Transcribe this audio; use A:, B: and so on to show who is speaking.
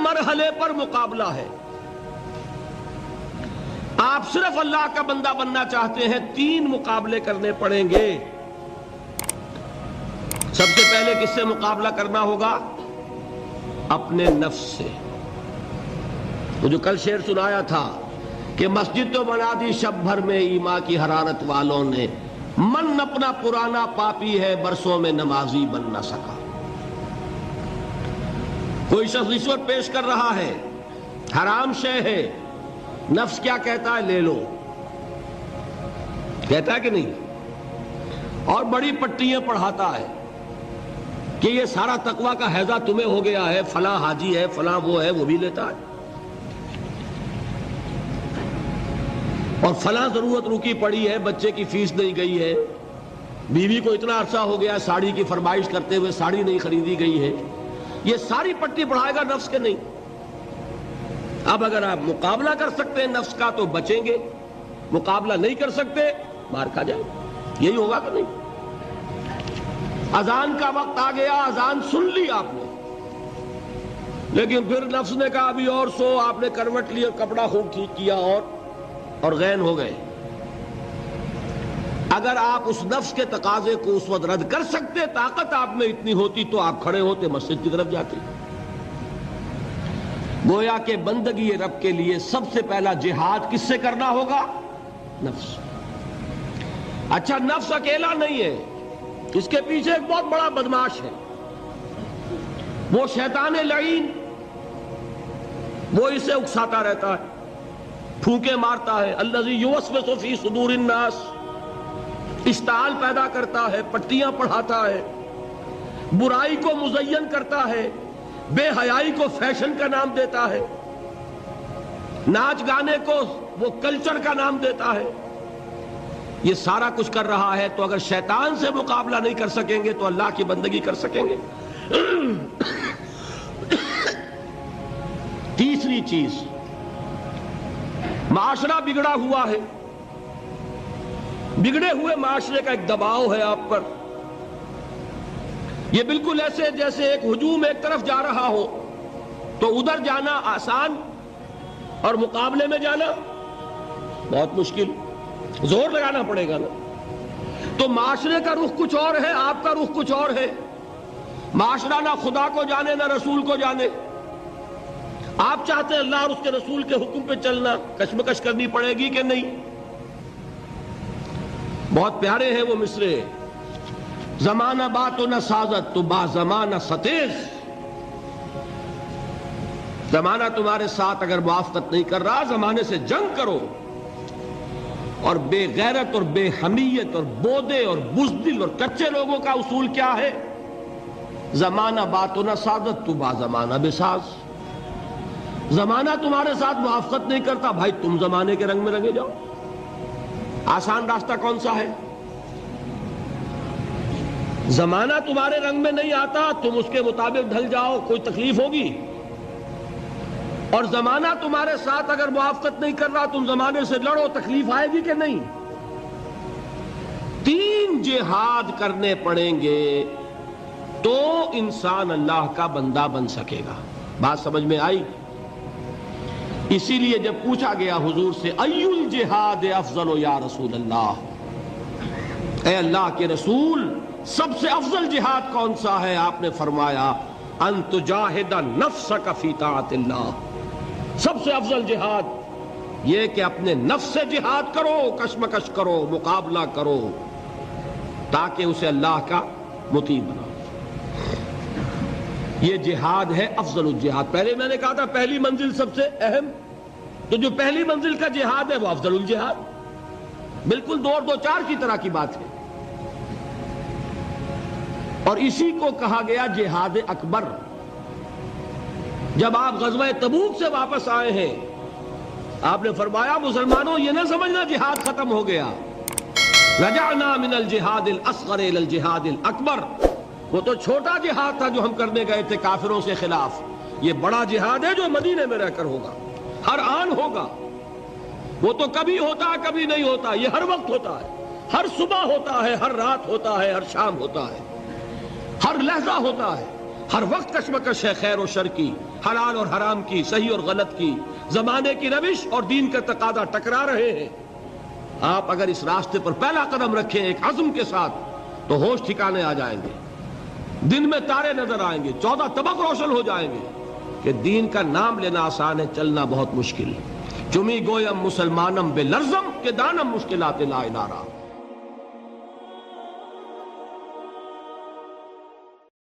A: مرحلے پر مقابلہ ہے. آپ صرف اللہ کا بندہ بننا چاہتے ہیں, 3 مقابلے کرنے پڑیں گے. سب سے پہلے کس سے مقابلہ کرنا ہوگا؟ اپنے نفس سے. وہ جو کل شعر سنایا تھا کہ مسجد تو بنا دی شب بھر میں ایمان کی حرارت والوں نے, من اپنا پرانا پاپی ہے برسوں میں نمازی بن نہ سکا. کوئی شخص رشوت پیش کر رہا ہے, حرام شے ہے, نفس کیا کہتا ہے؟ لے لو. کہتا ہے کہ نہیں؟ اور بڑی پٹیاں پڑھاتا ہے کہ یہ سارا تقویٰ کا حیضہ تمہیں ہو گیا ہے, فلاں حاجی ہے, فلاں وہ ہے, وہ بھی لیتا ہے. اور فلاں ضرورت رکی پڑی ہے, بچے کی فیس نہیں گئی ہے, بیوی کو اتنا عرصہ ہو گیا ساڑی کی فرمائش کرتے ہوئے ساڑی نہیں خریدی گئی ہے. یہ ساری پٹی پڑھائے گا نفس کے نہیں. اب اگر آپ مقابلہ کر سکتے ہیں نفس کا تو بچیں گے, مقابلہ نہیں کر سکتے مار کھا جائیں. یہی ہوگا کہ نہیں؟ اذان کا وقت آ گیا, اذان سن لی آپ نے, لیکن پھر نفس نے کہا ابھی اور سو, آپ نے کروٹ لی اور کپڑا خوب ٹھیک کیا اور غین ہو گئے. اگر آپ اس نفس کے تقاضے کو اس وقت رد کر سکتے, طاقت آپ میں اتنی ہوتی, تو آپ کھڑے ہوتے مسجد کی طرف جاتے. گویا کہ بندگی رب کے لیے سب سے پہلا جہاد کس سے کرنا ہوگا؟ نفس. اچھا, نفس اکیلا نہیں ہے, اس کے پیچھے ایک بہت بڑا بدماش ہے, وہ شیطان لعین. وہ اسے اکساتا رہتا ہے, پھونکے مارتا ہے. الذی یوسوس فی صدور الناس, اشتعال پیدا کرتا ہے, پٹیاں پڑھاتا ہے, برائی کو مزین کرتا ہے, بے حیائی کو فیشن کا نام دیتا ہے, ناچ گانے کو وہ کلچر کا نام دیتا ہے. یہ سارا کچھ کر رہا ہے. تو اگر شیطان سے مقابلہ نہیں کر سکیں گے تو اللہ کی بندگی کر سکیں گے؟ تیسری چیز, معاشرہ بگڑا ہوا ہے. بگڑے ہوئے معاشرے کا ایک دباؤ ہے آپ پر. یہ بالکل ایسے جیسے ایک ہجوم ایک طرف جا رہا ہو تو ادھر جانا آسان اور مقابلے میں جانا بہت مشکل, زور لگانا پڑے گا نا. تو معاشرے کا رخ کچھ اور ہے, آپ کا رخ کچھ اور ہے. معاشرہ نہ خدا کو جانے نہ رسول کو جانے. آپ چاہتے ہیں اللہ اور اس کے رسول کے حکم پہ چلنا, کشمکش کرنی پڑے گی کہ نہیں؟ بہت پیارے ہیں وہ مصرے, زمانہ بات و نہ سازت تو با زمانہ ستیز. زمانہ تمہارے ساتھ اگر موافقت نہیں کر رہا, زمانے سے جنگ کرو. اور بے غیرت اور بے حمیت اور بودے اور بزدل اور کچے لوگوں کا اصول کیا ہے؟ زمانہ بات و نہ سازت تو با زمانہ بساز. زمانہ تمہارے ساتھ موافقت نہیں کرتا, بھائی تم زمانے کے رنگ میں رنگے جاؤ. آسان راستہ کون سا ہے؟ زمانہ تمہارے رنگ میں نہیں آتا, تم اس کے مطابق ڈھل جاؤ, کوئی تکلیف ہوگی. اور زمانہ تمہارے ساتھ اگر موافقت نہیں کر رہا, تم زمانے سے لڑو, تکلیف آئے گی کہ نہیں؟ 3 جہاد کرنے پڑیں گے تو انسان اللہ کا بندہ بن سکے گا. بات سمجھ میں آئی؟ اسی لیے جب پوچھا گیا حضور سے ای الجہاد افضل یا رسول اللہ, اے اللہ کے رسول سب سے افضل جہاد کون سا ہے؟ آپ نے فرمایا ان تجاہد نفسک فی طاعت اللہ. سب سے افضل جہاد یہ کہ اپنے نفس سے جہاد کرو, کشمکش کرو, مقابلہ کرو, تاکہ اسے اللہ کا مطیع بناؤ. یہ جہاد ہے افضل الجہاد. پہلے میں نے کہا تھا پہلی منزل سب سے اہم, تو جو پہلی منزل کا جہاد ہے وہ افضل الجہاد. بالکل 2 اور 2 4 کی طرح کی بات ہے. اور اسی کو کہا گیا جہاد اکبر. جب آپ غزوہ تبوک سے واپس آئے ہیں, آپ نے فرمایا مسلمانوں یہ نہ سمجھنا جہاد ختم ہو گیا. رجعنا من الجہاد الاصغر الى الجہاد الاکبر. وہ تو چھوٹا جہاد تھا جو ہم کرنے گئے تھے کافروں سے خلاف. یہ بڑا جہاد ہے جو مدینے میں رہ کر ہوگا, ہر آن ہوگا. وہ تو کبھی ہوتا ہے کبھی نہیں ہوتا, یہ ہر وقت ہوتا ہے, ہر صبح ہوتا ہے, ہر رات ہوتا ہے, ہر شام ہوتا ہے, ہر لحظہ ہوتا ہے. ہر وقت کشمکش ہے خیر و شر کی، حلال اور حرام کی، صحیح اور غلط کی، زمانے کی روش اور دین کا تقاضا ٹکرا رہے ہیں۔ آپ اگر اس راستے پر پہلا قدم رکھیں ایک عزم کے ساتھ تو ہوش ٹھکانے آ جائیں گے، دن میں تارے نظر آئیں گے، 14 طبق روشن ہو جائیں گے کہ دین کا نام لینا آسان ہے، چلنا بہت مشکل ہے۔ چمی گویم مسلمانم بے لرزم کہ دانم مشکلات لا الہ را۔